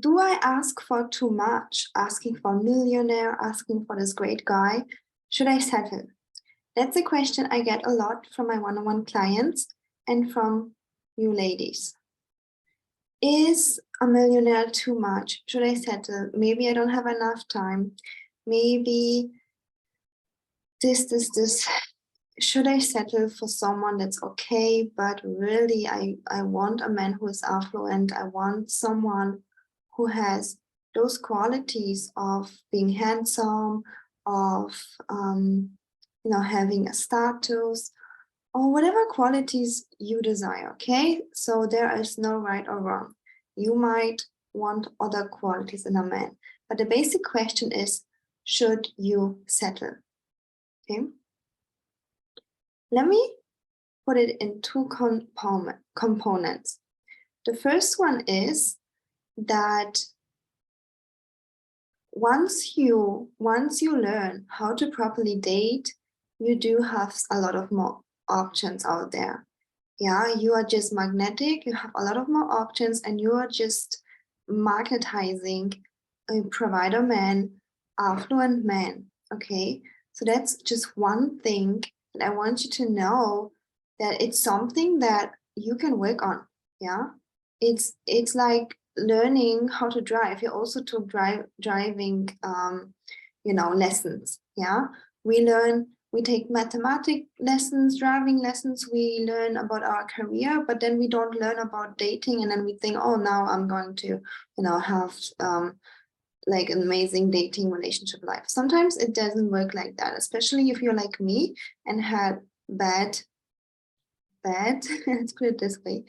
do I ask for too much? Asking for a millionaire, asking for this great guy? Should I settle? That's a question I get a lot from my one-on-one clients and from you ladies. Is a millionaire too much? Should I settle? Maybe I don't have enough time. Maybe this. Should I settle for someone that's okay, but really I want a man who is affluent. I want someone who has those qualities of being handsome, of having a status, or whatever qualities you desire, okay? So there is no right or wrong. You might want other qualities in a man, but the basic question is, should you settle, okay? Let me put it in two components. The first one is that once you learn how to properly date, you do have a lot of more options out there. Yeah, you are just magnetic, you have a lot of more options, and you are just magnetizing a provider man, affluent man, okay? So that's just one thing that I want you to know, that it's something that you can work on, yeah? It's like learning how to drive. You also took driving lessons, yeah? We take mathematic lessons, driving lessons, we learn about our career, but then we don't learn about dating, and then we think, oh, now I'm going to, have like an amazing dating relationship life. Sometimes it doesn't work like that, especially if you're like me and had bad, let's put it this way,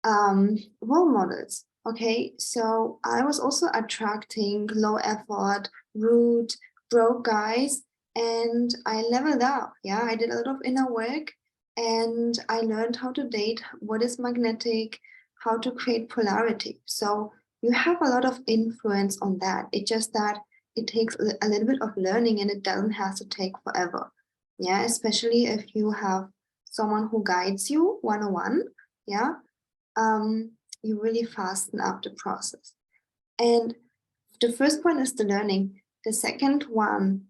role models. Okay, so I was also attracting low effort, rude, broke guys, and I leveled up. Yeah, I did a lot of inner work, and I learned how to date, what is magnetic, how to create polarity. So you have a lot of influence on that. It's just that it takes a little bit of learning, and it doesn't have to take forever. Yeah, especially if you have someone who guides you one-on-one. Yeah, you really fasten up the process. And the first point is the learning. The second one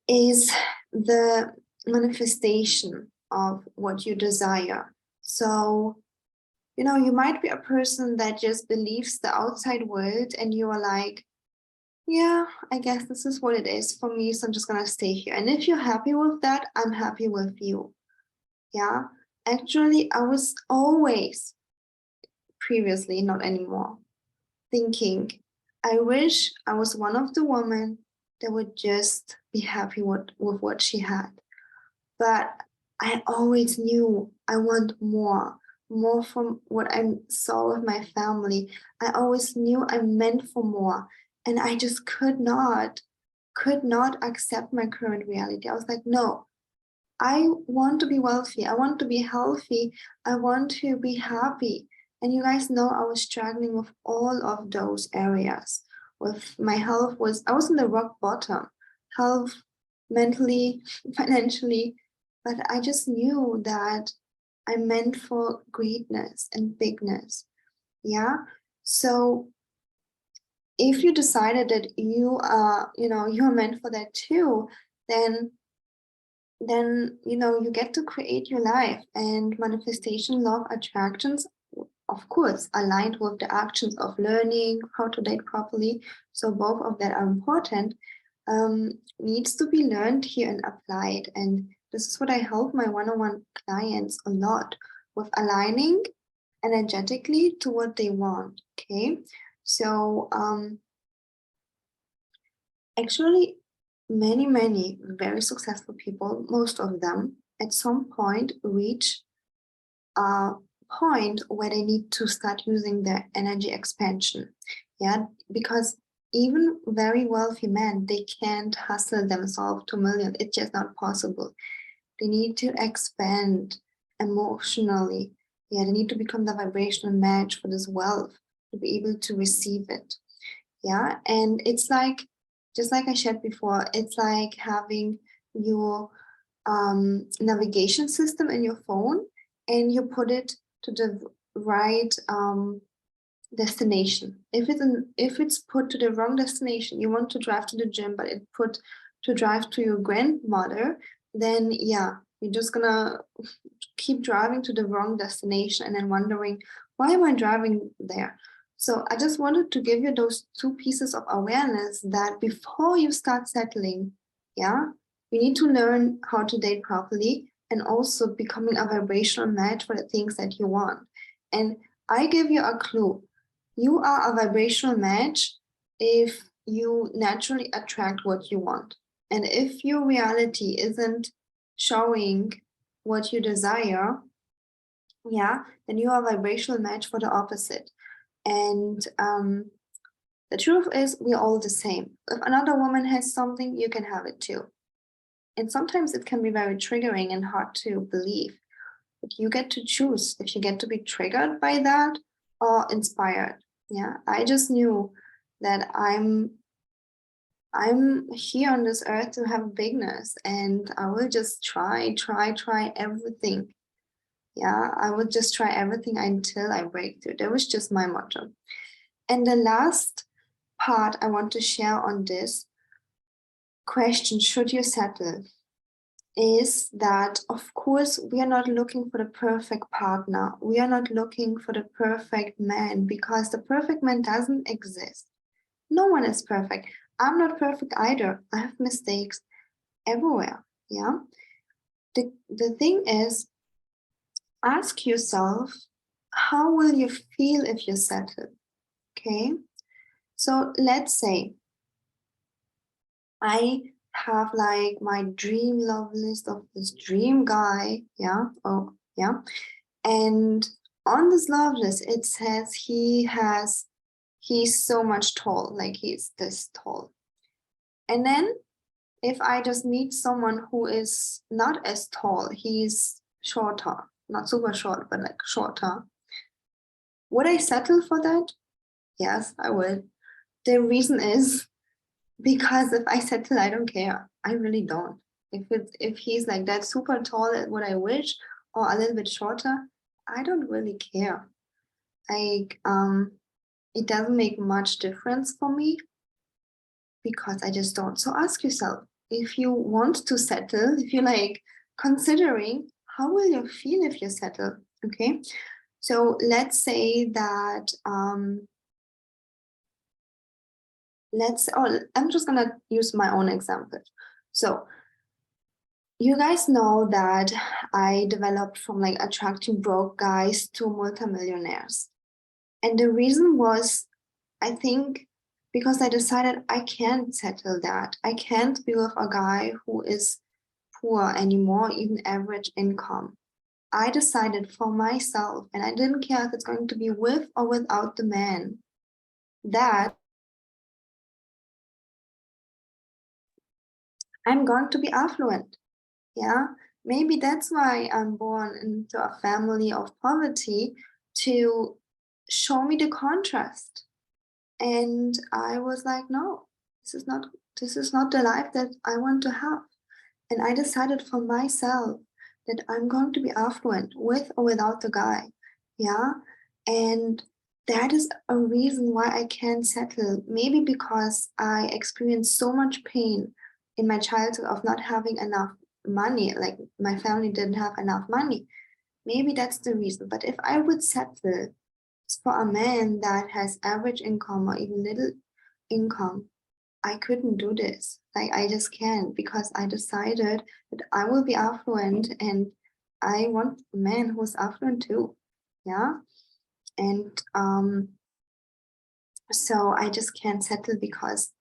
is the manifestation of what you desire. So, you might be a person that just believes the outside world, and you are like, yeah, I guess this is what it is for me, so I'm just gonna stay here. And if you're happy with that, I'm happy with you. Yeah, actually, I was always, previously, not anymore, thinking, I wish I was one of the women that would just be happy with what she had. But I always knew I want more from what I saw with my family. I always knew I'm meant for more. And I just could not accept my current reality. I was like, no, I want to be wealthy. I want to be healthy. I want to be happy. And you guys know I was struggling with all of those areas. With my health, I was in the rock bottom, health, mentally, financially, but I just knew that I'm meant for greatness and bigness. Yeah. So if you decided that you are, you're meant for that too, then you get to create your life. And manifestation, law of attractions, of course, aligned with the actions of learning how to date properly. So both of that are important, needs to be learned here and applied. And this is what I help my one-on-one clients a lot with, aligning energetically to what they want. Okay, so actually, many very successful people, most of them at some point reach a point where they need to start using their energy expansion. Yeah, because even very wealthy men, they can't hustle themselves to millions. It's just not possible. They need to expand emotionally. Yeah, they need to become the vibrational match for this wealth to be able to receive it. Yeah, and it's like, just like I shared before, it's like having your navigation system in your phone, and you put it to the right destination. If it's put to the wrong destination, you want to drive to the gym, but it put to drive to your grandmother, then yeah, you're just gonna keep driving to the wrong destination and then wondering, why am I driving there? So I just wanted to give you those two pieces of awareness that before you start settling, yeah, you need to learn how to date properly and also becoming a vibrational match for the things that you want. And I give you a clue. You are a vibrational match if you naturally attract what you want. And if your reality isn't showing what you desire, yeah, then you are a vibrational match for the opposite. And the truth is, we're all the same. If another woman has something, you can have it too. And sometimes it can be very triggering and hard to believe. But you get to choose if you get to be triggered by that or inspired. Yeah, I just knew that I'm here on this earth to have bigness, and I will just try everything. Yeah, I will just try everything until I break through. That was just my motto. And the last part I want to share on this question, should you settle, is that, of course, we are not looking for the perfect partner. We are not looking for the perfect man, because the perfect man doesn't exist. No one is perfect. I'm not perfect either. I have mistakes everywhere. Yeah. The thing is, ask yourself, how will you feel if you settle? Okay. So let's say I have like my dream love list of this dream guy. Yeah. Oh, yeah. And on this love list, it says he's so much tall, like he's this tall. And then if I just meet someone who is not as tall, he's shorter, not super short, but like shorter, would I settle for that? Yes, I would. The reason is because if I settle, I don't care. I really don't. If he's like that super tall, what I wish, or a little bit shorter, I don't really care. Like it doesn't make much difference for me because I just don't. So ask yourself, if you want to settle, if you're like considering, how will you feel if you settle? Okay. So let's say that I'm just gonna use my own example. So you guys know that I developed from like attracting broke guys to multimillionaires. And the reason was, I think, because I decided I can't settle that. I can't be with a guy who is poor anymore, even average income. I decided for myself, and I didn't care if it's going to be with or without the man, that I'm going to be affluent. Yeah, maybe that's why I'm born into a family of poverty, to show me the contrast. And I was like, no, this is not the life that I want to have. And I decided for myself that I'm going to be affluent with or without the guy. Yeah. And that is a reason why I can't settle. Maybe because I experienced so much pain in my childhood of not having enough money. Like my family didn't have enough money. Maybe that's the reason. But if I would settle for a man that has average income or even little income, I couldn't do this. Like I just can't, because I decided that I will be affluent and I want a man who's affluent too. Yeah. And so I just can't settle because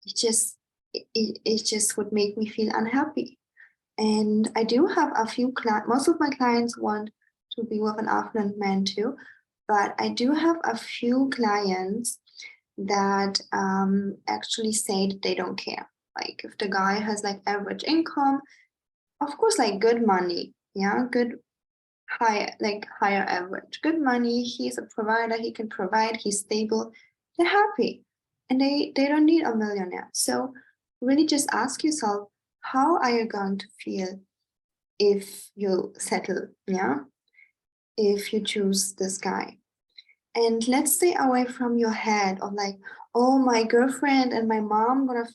it just would make me feel unhappy. And I do have a few clients, most of my clients want to be with an affluent man too, but I do have a few clients that actually say that they don't care. Like if the guy has like average income, of course, like good money, yeah, good higher average, good money. He's a provider. He can provide. He's stable. They're happy, and they don't need a millionaire. So really, just ask yourself, how are you going to feel if you settle? Yeah, if you choose this guy. And let's stay away from your head of like, oh, my girlfriend and my mom gonna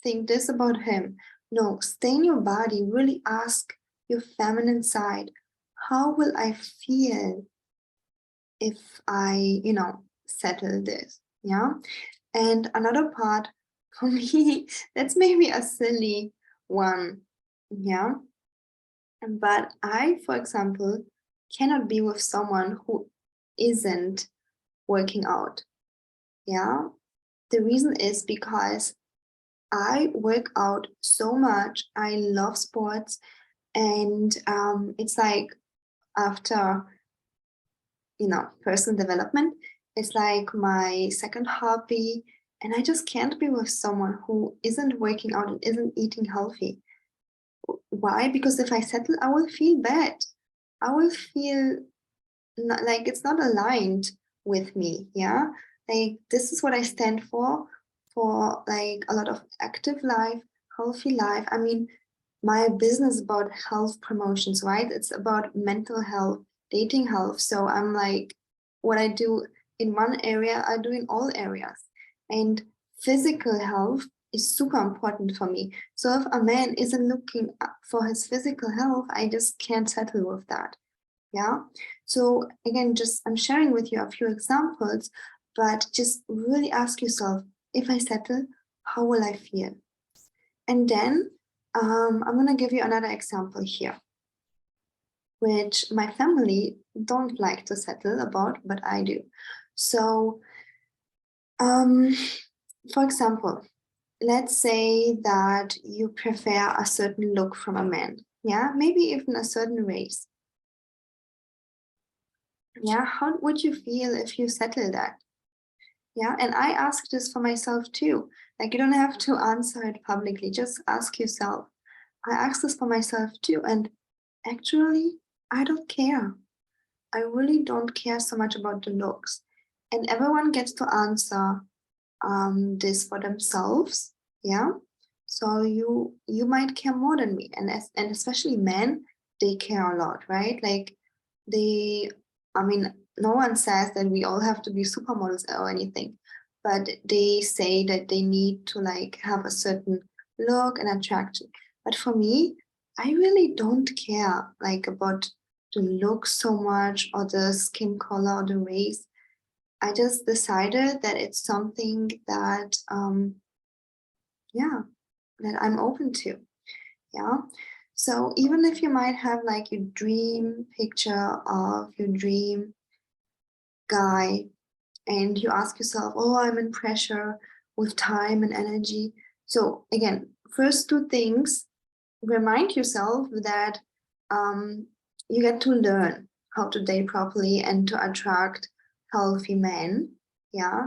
think this about him. No, stay in your body, really ask your feminine side, how will I feel if I, settle this? Yeah. And another part for me, that's maybe a silly one. Yeah. But I, for example, cannot be with someone who isn't working out. Yeah. The reason is because I work out so much. I love sports. And it's like after, personal development, it's like my second hobby. And I just can't be with someone who isn't working out and isn't eating healthy. Why? Because if I settle, I will feel bad. I will feel like it's not aligned with me. Yeah. Like this is what I stand for like a lot of active life, healthy life. I mean, my business is about health promotions, right? It's about mental health, dating health. So I'm like, what I do in one area, I do in all areas. And physical health is super important for me. So if a man isn't looking for his physical health, I just can't settle with that. Yeah. So again, just I'm sharing with you a few examples, but just really ask yourself, if I settle, how will I feel? And then I'm going to give you another example here, which my family don't like to settle about, but I do. So, for example, let's say that you prefer a certain look from a man. Yeah, maybe even a certain race. Yeah, how would you feel if you settle that? Yeah, and I ask this for myself too. Like, you don't have to answer it publicly, just ask yourself. I ask this for myself too. And actually, I don't care. I really don't care so much about the looks. And everyone gets to answer this for themselves. Yeah. So you might care more than me. And especially men, they care a lot, right? Like they, I mean, no one says that we all have to be supermodels or anything, but they say that they need to like have a certain look and attraction. But for me, I really don't care like about the look so much or the skin color or the race. I just decided that it's something that yeah, that I'm open to. Yeah. So even if you might have like your dream picture of your dream guy and you ask yourself, oh, I'm in pressure with time and energy. So again, first two things, remind yourself that you get to learn how to date properly and to attract healthy men. Yeah.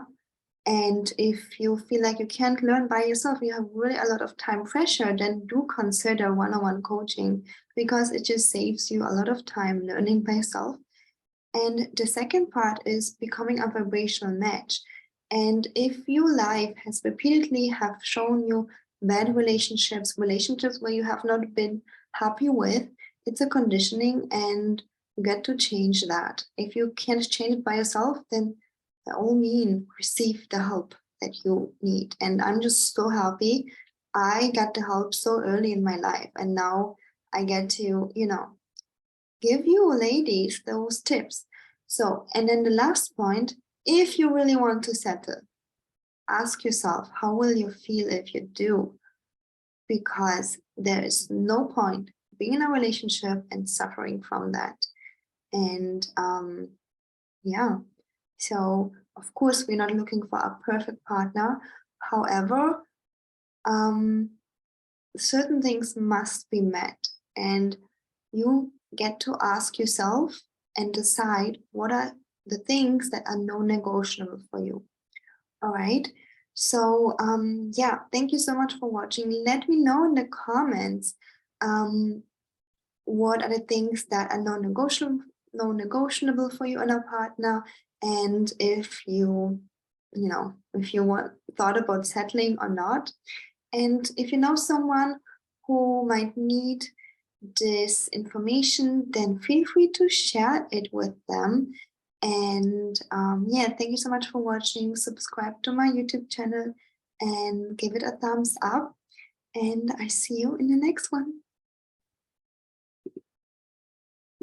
And if you feel like you can't learn by yourself, you have really a lot of time pressure, then do consider one-on-one coaching because it just saves you a lot of time learning by yourself. And the second part is becoming a vibrational match. And if your life has repeatedly have shown you bad relationships where you have not been happy with, it's a conditioning and you get to change that. If you can't change it by yourself, then by all means receive the help that you need. And I'm just so happy I got the help so early in my life. And now I get to, give you ladies those tips. So, and then the last point, if you really want to settle, ask yourself, how will you feel if you do? Because there is no point being in a relationship and suffering from that. And yeah, so of course, we're not looking for a perfect partner. However, certain things must be met. And you get to ask yourself and decide what are the things that are non-negotiable for you. All right. So yeah, thank you so much for watching. Let me know in the comments what are the things that are non-negotiable for you and a partner, and if you thought about settling or not. And if you know someone who might need this information, then feel free to share it with them. And yeah, thank you so much for watching. Subscribe to my YouTube channel and give it a thumbs up. And I see you in the next one.